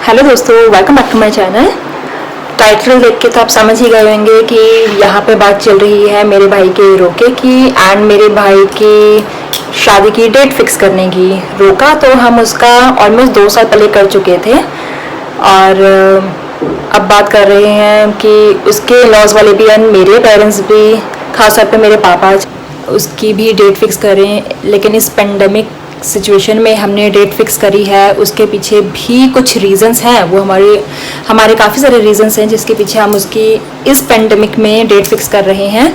Hello दोस्तों, welcome back to my channel. Title देख के तो आप समझ ही गए होंगे कि यहाँ पे बात चल रही है मेरे भाई के रोके की एंड मेरे भाई की शादी की डेट फिक्स करने की। रोका तो हम उसका ऑलमोस्ट 2 साल पहले कर चुके थे और अब बात कर रहे हैं कि उसके लॉज वाले भी एंड मेरे पेरेंट्स भी, खास तौर पे मेरे पापा, उसकी भी डेट फिक्स करें। लेकिन इस पेंडेमिक सिचुएशन में हमने डेट फिक्स करी है, उसके पीछे भी कुछ रीज़न्स हैं। वो हमारे काफ़ी सारे रीज़न्स हैं जिसके पीछे हम उसकी इस पेंडेमिक में डेट फिक्स कर रहे हैं।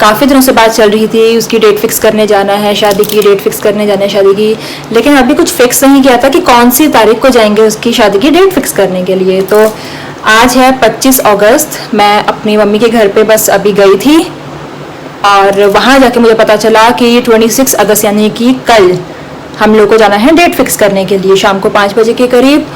काफ़ी दिनों से बात चल रही थी उसकी डेट फिक्स करने जाना है, शादी की डेट फिक्स करने जाना है शादी की, लेकिन अभी कुछ फिक्स नहीं किया था कि कौन सी तारीख को जाएंगे उसकी शादी की डेट फिक्स करने के लिए। तो आज है 25 अगस्त। मैं अपनी मम्मी के घर पे बस अभी गई थी और वहाँ जाके मुझे पता चला कि 26 अगस्त यानी कि कल हम लोग को जाना है डेट फिक्स करने के लिए शाम को 5 बजे के करीब।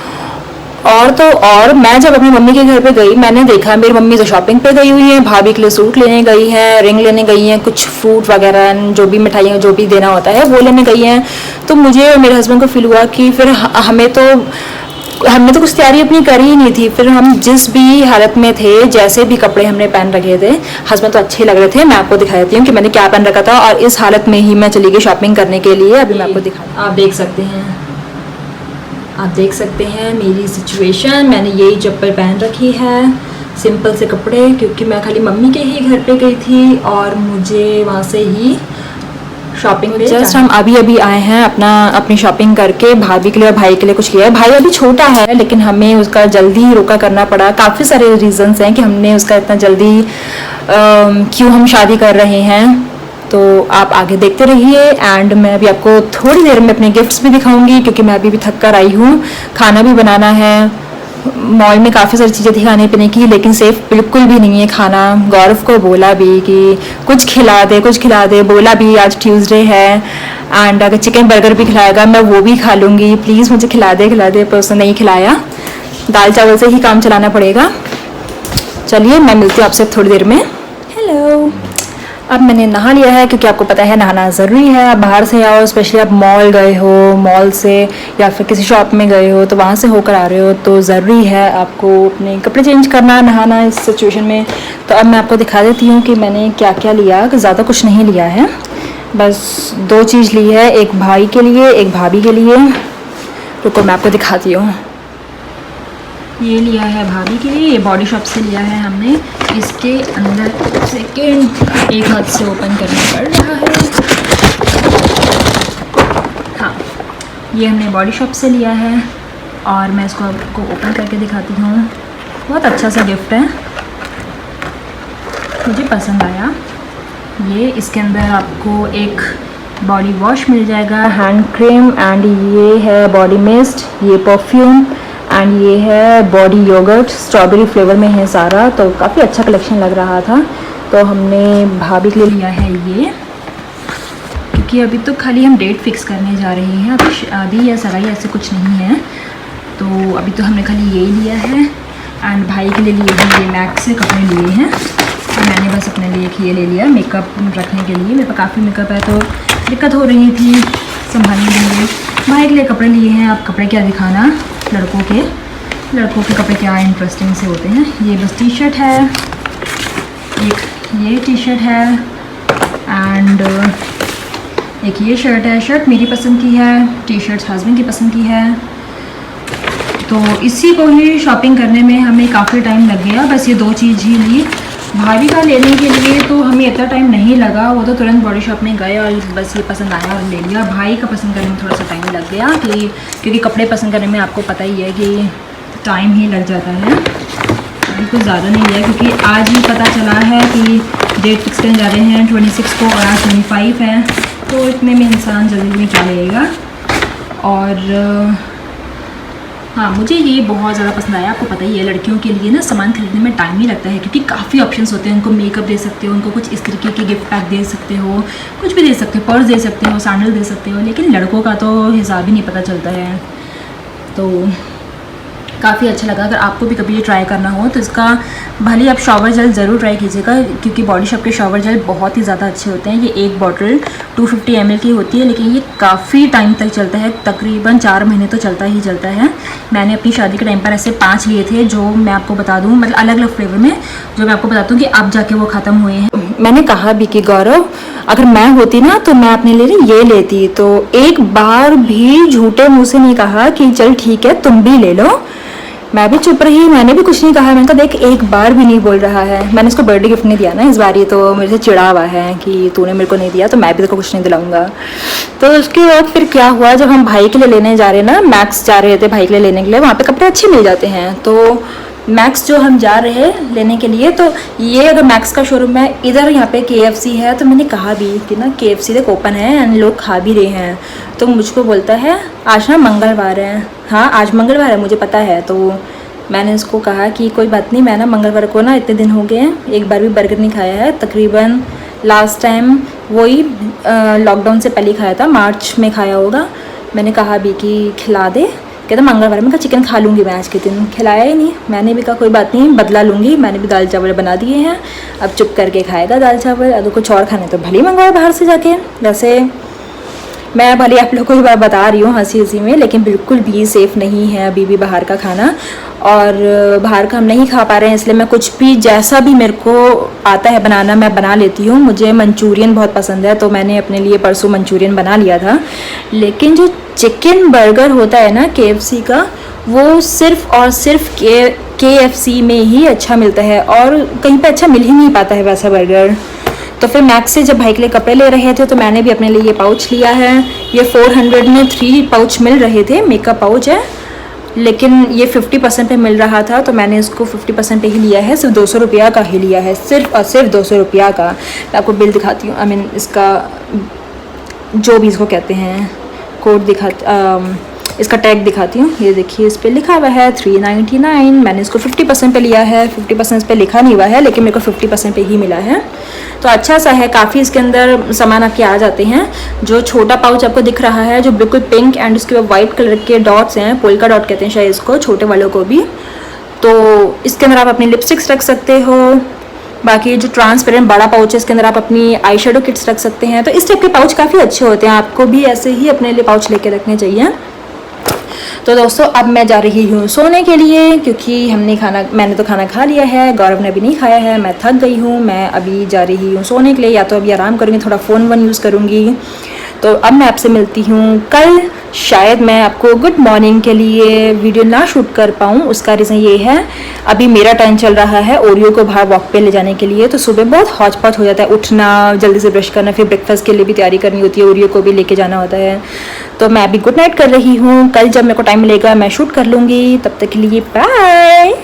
और मैं जब अपनी मम्मी के घर पे गई, मैंने देखा मेरी मम्मी तो शॉपिंग पे गई हुई है, भाभी के लिए सूट लेने गई है, रिंग लेने गई हैं, कुछ फ्रूट वगैरह जो भी मिठाइयाँ जो भी देना होता है वो लेने गई हैं। तो मुझे और मेरे हस्बैंड को फील हुआ कि फिर हमने तो कुछ तैयारी अपनी करी ही नहीं थी। फिर हम जिस भी हालत में थे, जैसे भी कपड़े हमने पहन रखे थे, हस्बैंड तो अच्छे लग रहे थे। मैं आपको दिखा देती हूँ कि मैंने क्या पहन रखा था और इस हालत में ही मैं चली गई शॉपिंग करने के लिए। अभी मैं आपको दिखा, आप देख सकते हैं मेरी सिचुएशन। मैंने यही चप्पल पहन रखी है, सिंपल से कपड़े, क्योंकि मैं खाली मम्मी के ही घर पे गई थी और मुझे वहाँ से ही शॉपिंग पे जस्ट हम अभी आए हैं अपनी शॉपिंग करके। भाभी के लिए और भाई के लिए कुछ लिया है। भाई अभी छोटा है लेकिन हमें उसका जल्दी रोका करना पड़ा। काफ़ी सारे रीजंस हैं कि हमने उसका इतना जल्दी क्यों हम शादी कर रहे हैं। तो आप आगे देखते रहिए एंड मैं अभी आपको थोड़ी देर में अपने गिफ्ट्स भी दिखाऊंगी, क्योंकि मैं अभी भी थक कर आई हूँ। खाना भी बनाना है, मॉल में काफ़ी सारी चीज़ें थी खाने पीने की, लेकिन सेफ बिल्कुल भी नहीं है खाना। गौरव को बोला भी कि कुछ खिला दे, बोला भी आज ट्यूसडे है एंड अगर चिकन बर्गर भी खिलाएगा मैं वो भी खा लूँगी, प्लीज़ मुझे खिला दे, पर उसने नहीं खिलाया। दाल चावल से ही काम चलाना पड़ेगा। चलिए मैं मिलती हूँ आपसे थोड़ी देर में। हेलो, अब मैंने नहा लिया है क्योंकि आपको पता है नहाना ज़रूरी है। आप बाहर से आओ, स्पेशली आप मॉल गए हो, मॉल से या फिर किसी शॉप में गए हो तो वहाँ से होकर आ रहे हो, तो ज़रूरी है आपको अपने कपड़े चेंज करना, नहाना इस सिचुएशन में। तो अब मैं आपको दिखा देती हूँ कि मैंने क्या क्या लिया। ज़्यादा कुछ नहीं लिया है, बस 2 चीज़ ली है, एक भाई के लिए एक भाभी के लिए। रुको मैं आपको दिखाती हूँ। ये लिया है भाभी के लिए, ये बॉडी शॉप से लिया है हमने। इसके अंदर सेकेंड एक हाथ से ओपन करना पड़ रहा है। हाँ, ये हमने बॉडी शॉप से लिया है और मैं इसको आपको ओपन करके दिखाती हूँ। बहुत अच्छा सा गिफ्ट है, मुझे पसंद आया। ये इसके अंदर आपको एक बॉडी वॉश मिल जाएगा, हैंड क्रीम, एंड ये है बॉडी मिस्ट, ये परफ्यूम, एंड ये है बॉडी योगर्ट। स्ट्रॉबेरी फ्लेवर में है सारा, तो काफ़ी अच्छा कलेक्शन लग रहा था। तो हमने भाभी के लिए लिया है ये, क्योंकि अभी तो खाली हम डेट फिक्स करने जा रहे हैं, अभी शादी या सगाई ऐसे कुछ नहीं है। तो अभी तो हमने खाली यही लिया है। एंड भाई के लिए ये मैक्स से कपड़े लिए हैं। मैंने बस अपने लिए ये ले लिया मेकअप रखने के लिए। मेरे पास काफ़ी मेकअप है तो दिक्कत हो रही थी संभालने के लिए। भाई के लिए कपड़े लिए हैं। आप कपड़े क्या दिखाना, लड़कों के कपड़े क्या इंटरेस्टिंग से होते हैं। ये बस टी शर्ट है, एक ये टी शर्ट है एंड एक ये शर्ट है। शर्ट मेरी पसंद की है, टी शर्ट हस्बैंड की पसंद की है। तो इसी को ही शॉपिंग करने में हमें काफ़ी टाइम लग गया। बस ये 2 चीज़ ही ली। भाभी का लेने के लिए तो हमें इतना टाइम नहीं लगा, वो तो तुरंत बॉडी शॉप में गए और बस ये पसंद आया और ले लिया। भाई का पसंद करने में थोड़ा सा टाइम लग गया क्योंकि कपड़े पसंद करने में आपको पता ही है कि टाइम ही लग जाता है। अभी कुछ ज़्यादा नहीं लिया क्योंकि आज ही पता चला है कि डेट फिक्स करने जा रहे हैं 26 को और आज 25 है, तो इतने में इंसान जल्दी में क्या लेगा। और हाँ, मुझे ये बहुत ज़्यादा पसंद आया। आपको पता ही है लड़कियों के लिए ना सामान खरीदने में टाइम ही लगता है क्योंकि काफ़ी ऑप्शंस होते हैं। उनको मेकअप दे सकते हो, उनको कुछ इस तरीके के गिफ्ट पैक दे सकते हो, कुछ भी दे सकते हो, पर्स दे सकते हो, सैंडल दे सकते हो, लेकिन लड़कों का तो हिसाब ही नहीं पता चलता है। तो काफ़ी अच्छा लगा। अगर आपको भी कभी ये ट्राई करना हो तो इसका भले आप शॉवर जेल ज़रूर ट्राई कीजिएगा, क्योंकि बॉडी शॉप के शॉवर जेल बहुत ही ज़्यादा अच्छे होते हैं। ये एक बॉटल 250 ml की होती है, लेकिन ये काफ़ी टाइम तक चलता है, तकरीबन 4 महीने तो चलता ही चलता है। मैंने अपनी शादी के टाइम पर ऐसे 5 लिए थे, जो मैं आपको बता दूँ, मतलब अलग अलग फ्लेवर में, जो मैं आपको बताता हूँ कि अब जाके वो ख़त्म हुए हैं। मैंने कहा भी कि गौरव, अगर मैं होती ना तो मैं अपने लिए ये लेती, तो एक बार भी झूठे मुँह से नहीं कहा कि चल ठीक है तुम भी ले लो। मैं भी चुप रही, मैंने भी कुछ नहीं कहा। मैंने कहा देख, एक बार भी नहीं बोल रहा है। मैंने इसको बर्थडे गिफ्ट नहीं दिया ना इस बार, ये तो मेरे से चिढ़ा हुआ है कि तूने मेरे को नहीं दिया तो मैं भी तेरे को कुछ नहीं दिलाऊंगा। तो उसके बाद फिर क्या हुआ, जब हम भाई के लिए लेने जा रहे ना, मैक्स जा रहे थे भाई के लिए लेने के लिए, वहाँ पे कपड़े अच्छे मिल जाते हैं। तो मैक्स जो हम जा रहे हैं लेने के लिए, तो ये अगर मैक्स का शोरूम है इधर, यहाँ पे KFC है, तो मैंने कहा भी कि ना KFC देख ओपन है एंड लोग खा भी रहे हैं। तो मुझको बोलता है आज ना मंगलवार है। हाँ आज मंगलवार है, मुझे पता है। तो मैंने उसको कहा कि कोई बात नहीं, मैं ना मंगलवार को ना, इतने दिन हो गए हैं एक बार भी बर्गर नहीं खाया है, तकरीबन लास्ट टाइम वही लॉकडाउन से पहले खाया था, मार्च में खाया होगा। मैंने कहा भी कि खिला दे, कहता मंगलवार में, कहा चिकन खा लूँगी मैं आज के दिन। खिलाया ही नहीं। मैंने भी कहा कोई बात नहीं, बदला लूँगी। मैंने भी दाल चावल बना दिए हैं, अब चुप करके खाएगा दाल चावल। अगर कुछ और खाने तो भले ही मंगवाए बाहर से जाके। वैसे मैं भले आप लोगों को बार बता रही हूँ हंसी हंसी में, लेकिन बिल्कुल भी सेफ़ नहीं है अभी भी बाहर का खाना। और बाहर का हम नहीं खा पा रहे हैं, इसलिए मैं कुछ भी जैसा भी मेरे को आता है बनाना मैं बना लेती हूँ। मुझे मंचूरियन बहुत पसंद है, तो मैंने अपने लिए परसों मंचूरियन बना लिया था। लेकिन जो चिकन बर्गर होता है ना KFC का, वो सिर्फ़ और सिर्फ KFC में ही अच्छा मिलता है, और कहीं पे अच्छा मिल ही नहीं पाता है वैसा बर्गर। तो फिर मैक्स से जब भाई के लिए कपड़े ले रहे थे, तो मैंने भी अपने लिए ये पाउच लिया है। ये 400 में 3 पाउच मिल रहे थे, मेकअप पाउच है, लेकिन ये 50% पे मिल रहा था, तो मैंने इसको 50% पे ही लिया है। सिर्फ 200 रुपया का ही लिया है, सिर्फ और सिर्फ 200 रुपया का। मैं आपको बिल दिखाती हूँ, इसका जो भी इसको कहते हैं, कोड इसका टैग दिखाती हूँ। ये देखिए, इस पे लिखा हुआ है 399। मैंने इसको 50% पे लिया है, 50% पे लिखा नहीं हुआ है, लेकिन मेरे को 50% पे ही मिला है। तो अच्छा सा है, काफ़ी इसके अंदर सामान आपके आ जाते हैं। जो छोटा पाउच आपको दिख रहा है, जो बिल्कुल पिंक एंड उसके बाद वाइट कलर के डॉट्स हैं, पोल्का डॉट कहते हैं शायद इसको, छोटे वालों को भी। तो इसके अंदर आप अपनी लिपस्टिक्स रख सकते हो। बाकी जो ट्रांसपेरेंट बड़ा पाउच है, इसके अंदर आप अपनी आई शेडो किट्स रख सकते हैं। तो इस टाइप के पाउच काफ़ी अच्छे होते हैं, आपको भी ऐसे ही अपने लिए पाउच लेके रखने चाहिए। तो दोस्तों अब मैं जा रही हूँ सोने के लिए, क्योंकि मैंने तो खाना खा लिया है, गौरव ने भी नहीं खाया है। मैं थक गई हूँ, मैं अभी जा रही हूँ सोने के लिए, या तो अभी आराम करूँगी, थोड़ा फ़ोन यूज़ करूँगी। तो अब मैं आपसे मिलती हूँ कल। शायद मैं आपको गुड मॉर्निंग के लिए वीडियो ना शूट कर पाऊँ, उसका रीज़न ये है, अभी मेरा टाइम चल रहा है ओरियो को बाहर वॉक पे ले जाने के लिए। तो सुबह बहुत हौच पौच हो जाता है, उठना, जल्दी से ब्रश करना, फिर ब्रेकफास्ट के लिए भी तैयारी करनी होती है, ओरियो को भी लेके जाना होता है। तो मैं अभी गुड नाइट कर रही हूँ, कल जब मेरे को टाइम मिलेगा मैं शूट कर लूँगी। तब तक के लिए बाय।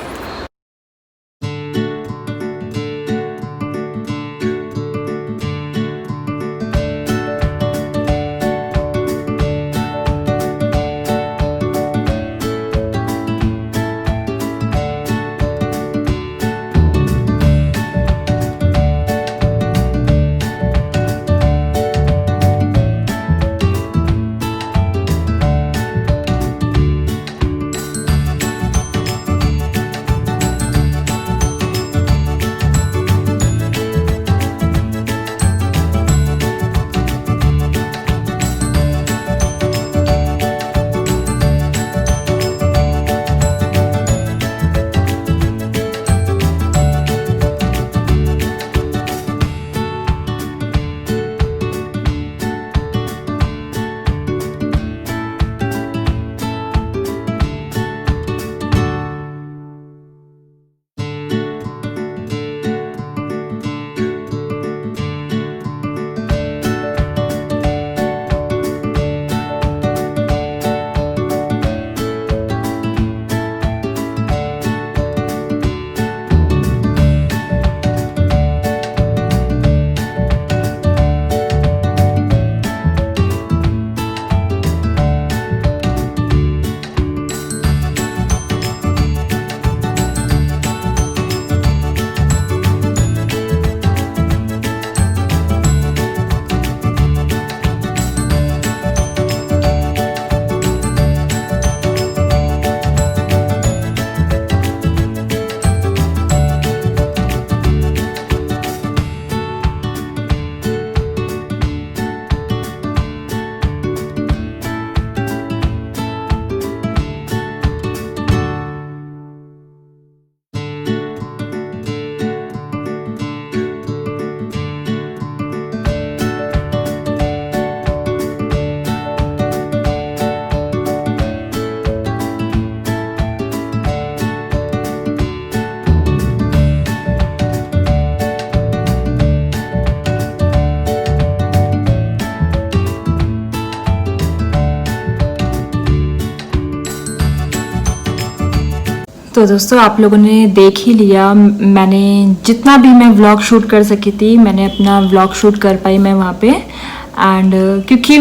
तो दोस्तों आप लोगों ने देख ही लिया, मैंने जितना भी मैं व्लॉग शूट कर सकी थी मैंने अपना व्लॉग शूट कर पाई मैं वहाँ पे। एंड क्योंकि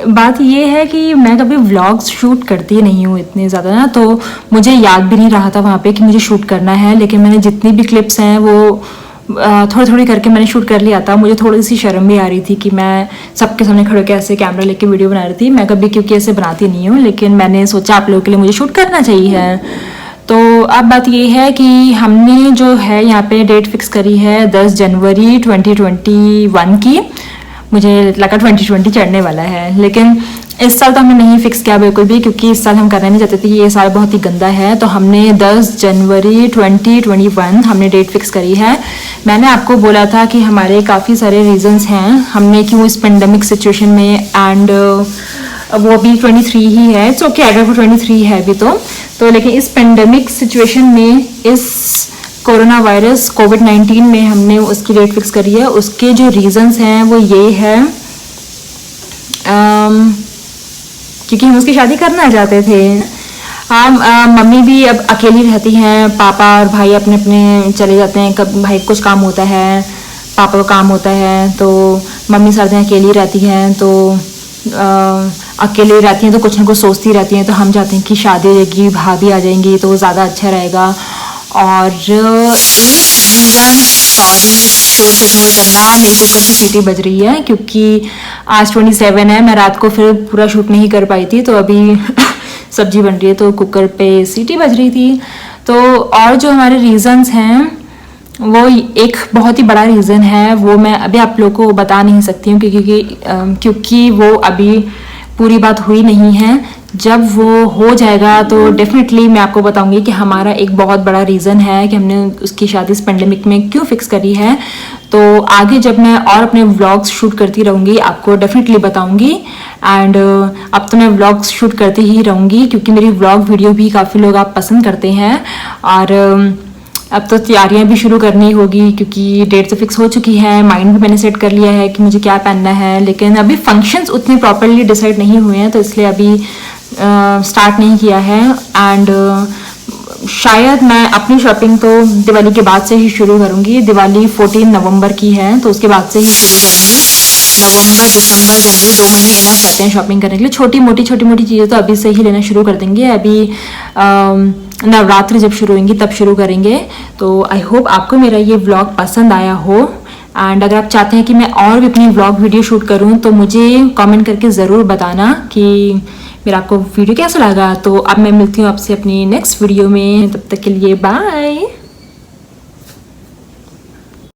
बात ये है कि मैं कभी व्लॉग्स शूट करती नहीं हूँ इतने ज़्यादा ना, तो मुझे याद भी नहीं रहा था वहाँ पे कि मुझे शूट करना है। लेकिन मैंने जितनी भी क्लिप्स हैं वो थोड़ी थोड़ी करके मैंने शूट कर लिया था। मुझे थोड़ी सी शर्म भी आ रही थी कि मैं सबके सामने खड़े होकर ऐसे कैमरा लेके वीडियो बना रही थी। मैं कभी क्योंकि ऐसे बनाती नहीं हूँ, लेकिन मैंने सोचा आप लोगों के लिए मुझे शूट करना चाहिए। तो अब बात ये है कि हमने जो है यहाँ पे डेट फिक्स करी है 10 जनवरी 2021 की। मुझे लगा 2020 चढ़ने वाला है, लेकिन इस साल तो हमने नहीं फिक्स किया बिल्कुल भी, क्योंकि इस साल हम करना नहीं चाहते थे, ये साल बहुत ही गंदा है। तो हमने 10 जनवरी 2021 हमने डेट फिक्स करी है। मैंने आपको बोला था कि हमारे काफ़ी सारे रीजंस हैं हमने क्यों इस पेंडेमिक सिचुएशन में, एंड वो अभी 23 ही है। इट्स ओके अगर वो 23 है अभी तो लेकिन इस पेंडेमिक सिचुएशन में, इस कोरोना वायरस कोविड-19 में हमने उसकी डेट फिक्स करी है। उसके जो रीजंस हैं वो ये है क्योंकि हम उसकी शादी करना चाहते थे। मम्मी भी अब अकेली रहती हैं, पापा और भाई अपने अपने चले जाते हैं। कब भाई कुछ काम होता है, पापा को काम होता है, तो मम्मी सारे दिन अकेली रहती हैं। तो अकेले रहती हैं तो कुछ ना कुछ सोचती रहती हैं। तो हम चाहते हैं कि शादी हो जाएगी, भाभी आ जाएंगी तो ज़्यादा अच्छा रहेगा। और 1 मिनट सॉरी, शोर से दूर करना, मेरे कुकर की सीटी बज रही है क्योंकि आज 27 है। मैं रात को फिर पूरा शूट नहीं कर पाई थी, तो अभी सब्जी बन रही है तो कुकर पे सीटी बज रही थी। तो और जो हमारे रीज़न्स हैं वो एक बहुत ही बड़ा रीज़न है, वो मैं अभी आप लोगों को बता नहीं सकती हूँ क्योंकि वो अभी पूरी बात हुई नहीं है। जब वो हो जाएगा तो डेफिनेटली मैं आपको बताऊंगी कि हमारा एक बहुत बड़ा रीज़न है कि हमने उसकी शादी इस पेंडेमिक में क्यों फिक्स करी है। तो आगे जब मैं और अपने व्लॉग्स शूट करती रहूँगी आपको डेफिनेटली बताऊंगी। एंड अब तो मैं व्लॉग्स शूट करती ही रहूँगी क्योंकि मेरी व्लॉग वीडियो भी काफ़ी लोग आप पसंद करते हैं। और अब तो तैयारियां भी शुरू करनी होगी क्योंकि डेट तो फिक्स हो चुकी है, माइंड भी मैंने सेट कर लिया है कि मुझे क्या पहनना है। लेकिन अभी फंक्शंस उतने प्रॉपरली डिसाइड नहीं हुए हैं, तो इसलिए अभी स्टार्ट नहीं किया है। एंड शायद मैं अपनी शॉपिंग तो दिवाली के बाद से ही शुरू करूँगी। दिवाली 14 नवंबर की है, तो उसके बाद से ही शुरू करूँगी। नवंबर, दिसंबर, जनवरी 2 महीने इनफ रहते हैं शॉपिंग करने के लिए। छोटी मोटी चीज़ें तो अभी से ही लेना शुरू कर देंगे। अभी नवरात्रि जब शुरू होंगी तब शुरू करेंगे। तो आई होप आपको मेरा ये व्लॉग पसंद आया हो। एंड अगर आप चाहते हैं कि मैं और भी अपनी व्लॉग वीडियो शूट करूं तो मुझे कमेंट करके ज़रूर बताना कि मेरा आपको वीडियो कैसा लगा। तो अब मैं मिलती हूँ आपसे अपनी नेक्स्ट वीडियो में, तब तक के लिए बाय।